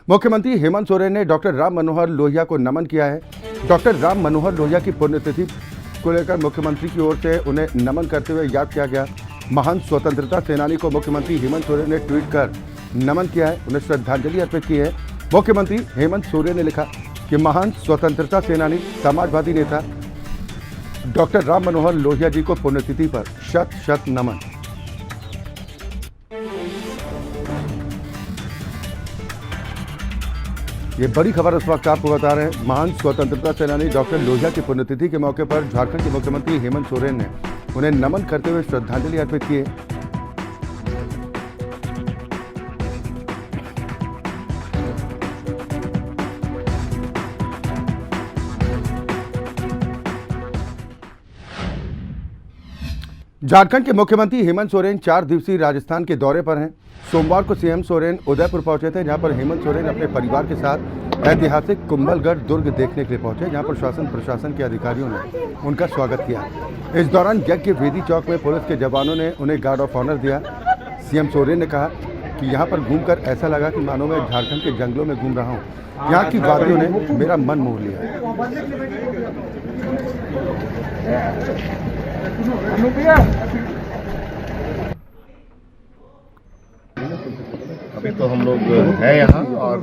मुख्यमंत्री हेमंत सोरेन ने डॉक्टर राम मनोहर लोहिया को नमन किया है। डॉक्टर राम मनोहर लोहिया की पुण्यतिथि को लेकर मुख्यमंत्री की ओर से उन्हें नमन करते हुए याद किया गया। महान स्वतंत्रता सेनानी को मुख्यमंत्री हेमंत सोरेन ने ट्वीट कर नमन किया है, उन्हें श्रद्धांजलि अर्पित की है। मुख्यमंत्री हेमंत सोरेन ने लिखा कि महान स्वतंत्रता सेनानी, समाजवादी नेता डॉक्टर राम मनोहर लोहिया जी को पुण्यतिथि पर शत शत नमन। ये बड़ी खबर इस वक्त आपको बता रहे हैं। महान स्वतंत्रता सेनानी डॉक्टर लोहिया की पुण्यतिथि के मौके पर झारखंड के मुख्यमंत्री हेमंत सोरेन ने उन्हें नमन करते हुए श्रद्धांजलि अर्पित की है। झारखंड के मुख्यमंत्री हेमंत सोरेन 4 दिवसीय राजस्थान के दौरे पर हैं। सोमवार को सीएम सोरेन उदयपुर पहुंचे थे, जहां पर हेमंत सोरेन अपने परिवार के साथ ऐतिहासिक कुंभलगढ़ दुर्ग देखने के लिए पहुंचे, जहां पर शासन प्रशासन के अधिकारियों ने उनका स्वागत किया। इस दौरान यज्ञ वेदी चौक में पुलिस के जवानों ने उन्हें गार्ड ऑफ ऑनर दिया। सीएम सोरेन ने कहा कि यहाँ पर घूमकर ऐसा लगा कि मानो मैं झारखंड के जंगलों में घूम रहा हूँ। यहाँ की वादियों ने मेरा मन मोह लिया। अभी तो हम लोग हैं यहाँ और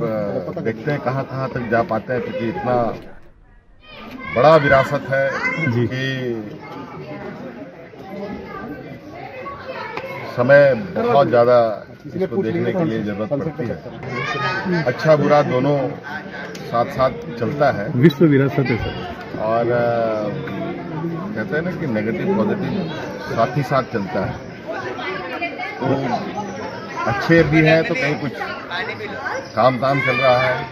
देखते हैं कहाँ कहाँ तक जा पाते हैं, क्योंकि इतना बड़ा विरासत है कि समय बहुत ज़्यादा इसको देखने के लिए जरूरत पड़ती है। अच्छा बुरा दोनों साथ साथ चलता है, विश्व विरासत है सर। और कहते हैं ना कि नेगेटिव पॉजिटिव साथ ही साथ चलता है। तो अच्छे भी हैं तो कहीं कुछ काम चल रहा है,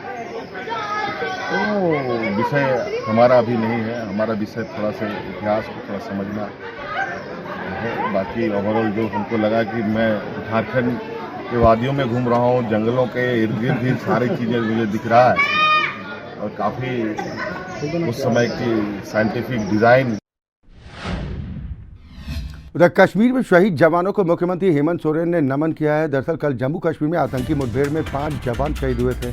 तो विषय हमारा अभी नहीं है। हमारा विषय थोड़ा सा इतिहास को थोड़ा समझना है। बाकी ओवरऑल जो हमको लगा कि मैं झारखंड के वादियों में घूम रहा हूँ, जंगलों के इर्द गिर्द ही सारी चीज़ें मुझे दिख रहा है और काफ़ी उस समय की साइंटिफिक डिज़ाइन। उधर कश्मीर में शहीद जवानों को मुख्यमंत्री हेमंत सोरेन ने नमन किया है। दरअसल कल जम्मू कश्मीर में आतंकी मुठभेड़ में 5 जवान शहीद हुए थे।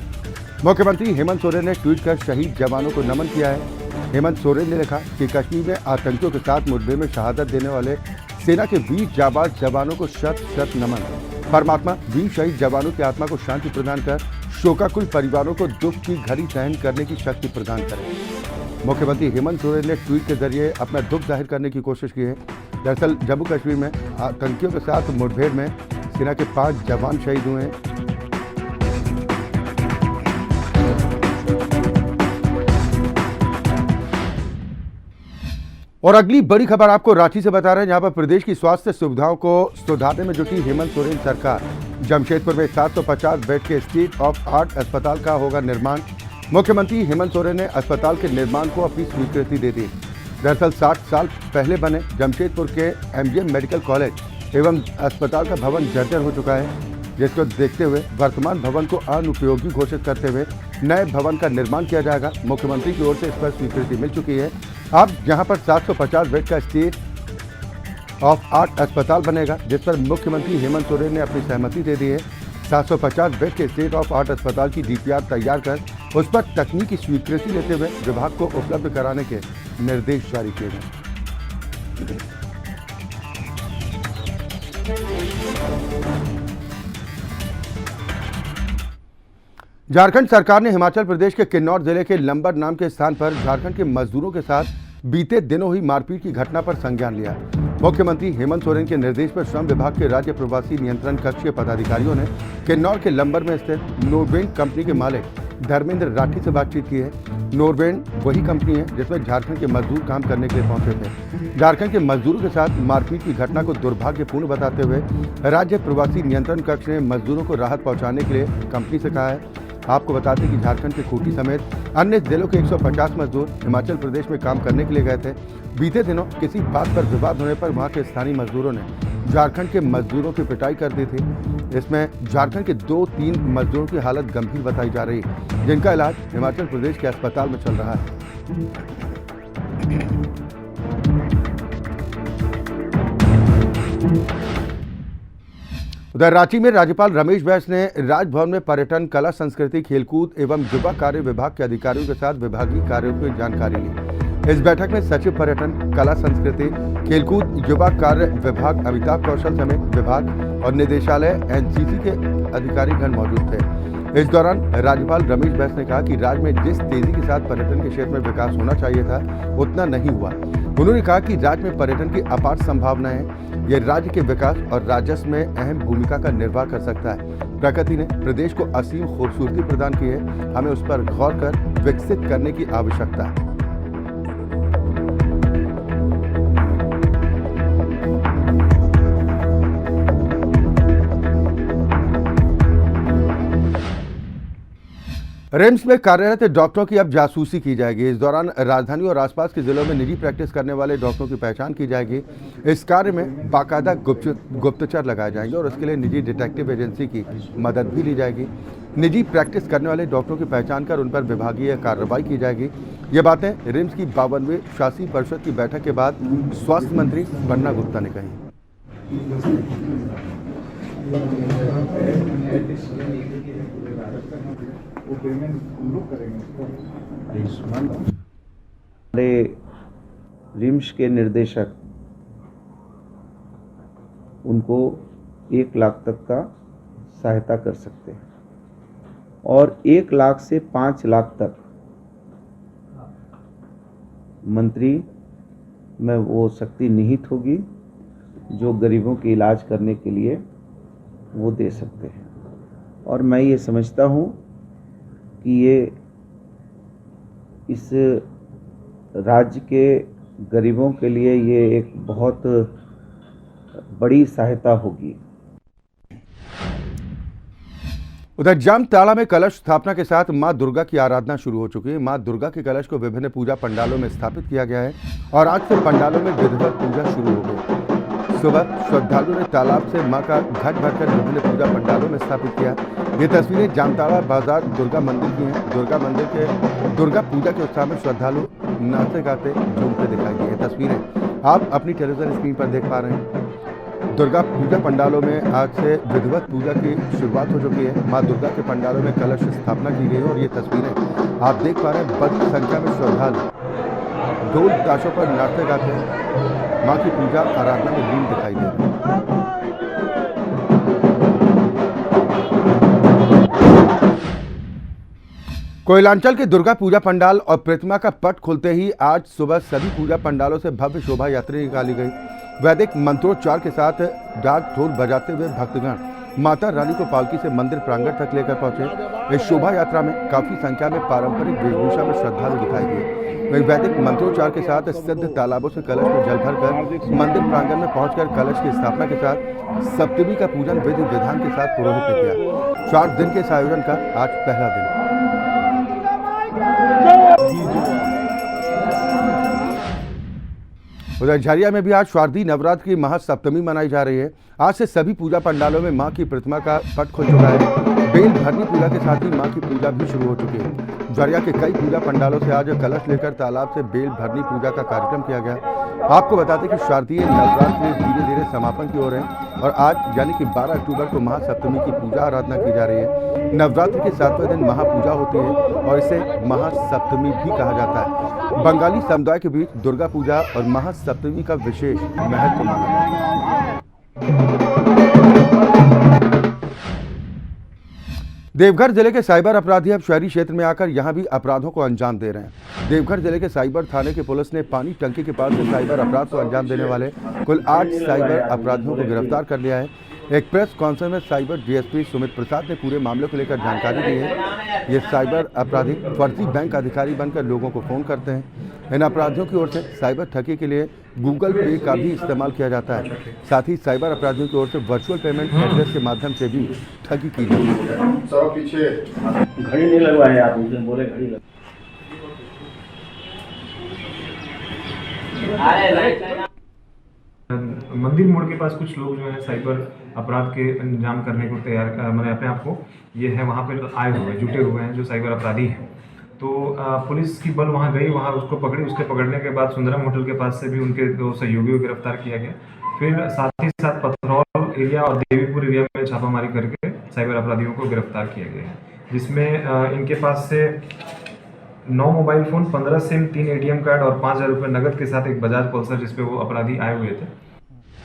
मुख्यमंत्री हेमंत सोरेन ने ट्वीट कर शहीद जवानों को नमन किया है। हेमंत सोरेन ने लिखा कि कश्मीर में आतंकियों के साथ मुठभेड़ में शहादत देने वाले सेना के 20 जाबाज जवानों को शत शत नमन। परमात्मा वीर शहीद जवानों की आत्मा को शांति प्रदान कर शोकाकुल परिवारों को दुख की घड़ी सहन करने की शक्ति प्रदान करे। मुख्यमंत्री हेमंत सोरेन ने ट्वीट के जरिए अपना दुख जाहिर करने की कोशिश की है। दरअसल जम्मू कश्मीर में आतंकियों के साथ मुठभेड़ में सेना के 5 जवान शहीद हुए हैं। और अगली बड़ी खबर आपको रांची से बता रहे हैं, जहां पर प्रदेश की स्वास्थ्य सुविधाओं को सुधारने में जुटी हेमंत सोरेन सरकार। जमशेदपुर में 750 बेड के स्टेट ऑफ आर्ट अस्पताल का होगा निर्माण। मुख्यमंत्री हेमंत सोरेन ने अस्पताल के निर्माण को अपनी स्वीकृति दे दी। दरअसल 60 साल पहले बने जमशेदपुर के एमजीएम मेडिकल कॉलेज एवं अस्पताल का भवन जर्जर हो चुका है, जिसको देखते हुए वर्तमान भवन को अनुपयोगी घोषित करते हुए नए भवन का निर्माण किया जाएगा। मुख्यमंत्री की ओर से इस पर स्वीकृति मिल चुकी है। अब यहाँ पर 750 बेड का स्टेट ऑफ आर्ट अस्पताल बनेगा, जिस पर मुख्यमंत्री हेमंत सोरेन ने अपनी सहमति दे दी है। 750 बेड के स्टेट ऑफ आर्ट अस्पताल की डीपीआर तैयार कर उस पर तकनीकी स्वीकृति लेते हुए विभाग को उपलब्ध कराने के निर्देश जारी किए गए। झारखंड सरकार ने हिमाचल प्रदेश के किन्नौर जिले के लंबर नाम के स्थान पर झारखंड के मजदूरों के साथ बीते दिनों हुई मारपीट की घटना पर संज्ञान लिया। मुख्यमंत्री हेमंत सोरेन के निर्देश पर श्रम विभाग के राज्य प्रवासी नियंत्रण कक्ष के पदाधिकारियों ने किन्नौर के लंबर में स्थित नोरबेंड कंपनी के मालिक धर्मेंद्र राठी से बातचीत की है। नोरबेंड वही कंपनी है जिसमें झारखंड के मजदूर काम करने के लिए पहुंचे थे। झारखंड के मजदूरों के साथ मारपीट की घटना को दुर्भाग्यपूर्ण बताते हुए राज्य प्रवासी नियंत्रण कक्ष ने मजदूरों को राहत पहुंचाने के लिए कंपनी से कहा है। आपको बताते हैं कि झारखंड के खूंटी समेत अन्य जिलों के 150 मजदूर हिमाचल प्रदेश में काम करने के लिए गए थे। बीते दिनों किसी बात पर विवाद होने पर वहां के स्थानीय मजदूरों ने झारखंड के मजदूरों की पिटाई कर दी थी। इसमें झारखंड के 2-3 मजदूरों की हालत गंभीर बताई जा रही है, जिनका इलाज हिमाचल प्रदेश के अस्पताल में चल रहा है। उधर रांची में राज्यपाल रमेश बैस ने राजभवन में पर्यटन, कला संस्कृति, खेलकूद एवं युवा कार्य विभाग के अधिकारियों के साथ विभागीय कार्यों की जानकारी ली। इस बैठक में सचिव पर्यटन, कला संस्कृति, खेलकूद, युवा कार्य विभाग अमिताभ कौशल समेत विभाग और निदेशालय एनसीसी के अधिकारीगण मौजूद थे। इस दौरान राज्यपाल रमेश बैस ने कहा कि राज्य में जिस तेजी के साथ पर्यटन के क्षेत्र में विकास होना चाहिए था उतना नहीं हुआ। उन्होंने कहा कि राज्य में पर्यटन की अपार संभावनाएं हैं। यह राज्य के विकास और राजस्व में अहम भूमिका का निर्वाह कर सकता है। प्रकृति ने प्रदेश को असीम खूबसूरती प्रदान की है, हमें उस पर गौर कर विकसित करने की आवश्यकता है। रिम्स में कार्यरत डॉक्टरों की अब जासूसी की जाएगी। इस दौरान राजधानी और आसपास के जिलों में निजी प्रैक्टिस करने वाले डॉक्टरों की पहचान की जाएगी। इस कार्य में बाकायदा गुप्तचर लगाए जाएंगे और इसके लिए निजी डिटेक्टिव एजेंसी की मदद भी ली जाएगी। निजी प्रैक्टिस करने वाले डॉक्टरों की पहचान कर उन पर विभागीय कार्रवाई की जाएगी। ये बातें रिम्स की 52वीं शासी परिषद की बैठक के बाद स्वास्थ्य मंत्री बन्ना गुप्ता ने कही। हमारे रिम्स के निर्देशक उनको 1 लाख तक का सहायता कर सकते हैं और 1 लाख से 5 लाख तक मंत्री में वो शक्ति निहित होगी जो गरीबों के इलाज करने के लिए वो दे सकते हैं। और मैं ये समझता हूँ कि ये इस राज्य के गरीबों के लिए ये एक बहुत बड़ी सहायता होगी। उधर जामताड़ा में कलश स्थापना के साथ मां दुर्गा की आराधना शुरू हो चुकी है। मां दुर्गा के कलश को विभिन्न पूजा पंडालों में स्थापित किया गया है और आज से पंडालों में विधिवत पूजा शुरू हो गई। सुबह श्रद्धालुओं ने तालाब से मां का घट भरकर विभिन्न पूजा पंडालों में स्थापित किया। ये तस्वीरें जामताड़ा बाजार दुर्गा मंदिर की हैं। दुर्गा मंदिर के दुर्गा पूजा के उत्साह में श्रद्धालु नाचते गाते झूमते दिखाई दिए। ये तस्वीरें आप अपनी टेलीविजन स्क्रीन पर देख पा रहे हैं। दुर्गा पूजा पंडालों में आज से विधिवत पूजा की शुरुआत हो चुकी है। मां दुर्गा के पंडालों में कलश स्थापना की गई है और ये तस्वीरें आप देख पा रहे हैं। बड़ी संख्या में श्रद्धालु ढोल ताशों पर नाचते गाते मां की पूजा आराधना में लीन दिखाई दे रहे हैं। कोयलांचल के दुर्गा पूजा पंडाल और प्रतिमा का पट खुलते ही आज सुबह सभी पूजा पंडालों से भव्य शोभा यात्रा निकाली गई। वैदिक मंत्रोच्चार के साथ डाक ढोल बजाते हुए भक्तगण माता रानी को पालकी से मंदिर प्रांगण तक लेकर पहुंचे। इस शोभा यात्रा में काफी संख्या में पारंपरिक वेशभूषा में श्रद्धालु दिखाई दिए। वैदिक मंत्रोच्चार के साथ सिद्ध तालाबों से कलश में जल भरकर मंदिर प्रांगण में पहुंचकर कलश की स्थापना के साथ सप्तमी का पूजन विधि विधान के साथ पुरोहित ने किया। 4 दिन के इस आयोजन का आज पहला दिन। उधर झरिया में भी आज शारदीय नवरात्र की महासप्तमी मनाई जा रही है। आज से सभी पूजा पंडालों में मां की प्रतिमा का पट खुल चुका है। बेल भरनी पूजा के साथ ही मां की पूजा भी शुरू हो चुकी है। झरिया के कई पूजा पंडालों से आज कलश लेकर तालाब से बेल भरनी पूजा का कार्यक्रम किया गया। आपको बता दें कि शारदीय नवरात्र धीरे धीरे समापन की ओर है और आज यानी कि 12 अक्टूबर को महासप्तमी की पूजा आराधना की जा रही है। नवरात्र के 7वें दिन महापूजा होती है और इसे महासप्तमी भी कहा जाता है। बंगाली समुदाय के बीच दुर्गा पूजा और महासप्तमी का विशेष महत्व माना जाता है। देवघर जिले के साइबर अपराधी अब शहरी क्षेत्र में आकर यहां भी अपराधों को अंजाम दे रहे हैं। देवघर जिले के साइबर थाने की पुलिस ने पानी टंकी के पास से साइबर अपराध को अंजाम देने वाले कुल 8 साइबर अपराधियों को गिरफ्तार कर लिया है। एक प्रेस कॉन्फ्रेंस में साइबर डीएसपी सुमित प्रसाद ने पूरे मामले को लेकर जानकारी दी है। ये साइबर अपराधी फर्जी बैंक अधिकारी बनकर लोगों को फोन करते हैं। इन अपराधियों की ओर से साइबर ठगी के लिए गूगल पे का भी इस्तेमाल किया जाता है। साथ ही साइबर अपराधियों की ओर से वर्चुअल पेमेंट एड्रेस के माध्यम से भी ठगी की जाती है। पीछे घड़ी नहीं लगवाए आप, बोले घड़ी लग मंदिर मोड़ के पास कुछ लोग जो है साइबर अपराध के अंजाम करने को तैयार मैंने अपने आप को ये है वहाँ पे आए हुए हैं, जुटे हुए हैं जो साइबर अपराधी हैं। तो पुलिस की बल वहाँ गई, वहाँ उसको पकड़ी। उसके पकड़ने के बाद सुंदरम होटल के पास से भी उनके 2 सहयोगियों को गिरफ्तार किया गया। फिर साथ ही साथ पथरौल एरिया और देवीपुर एरिया में छापामारी करके साइबर अपराधियों को गिरफ्तार किया गया है, जिसमें इनके पास से 9 mobile phone, 15 SIM, 3 ATM card और 5,000 रुपये नकद के साथ एक बजाज पल्सर जिस पे वो अपराधी आए हुए थे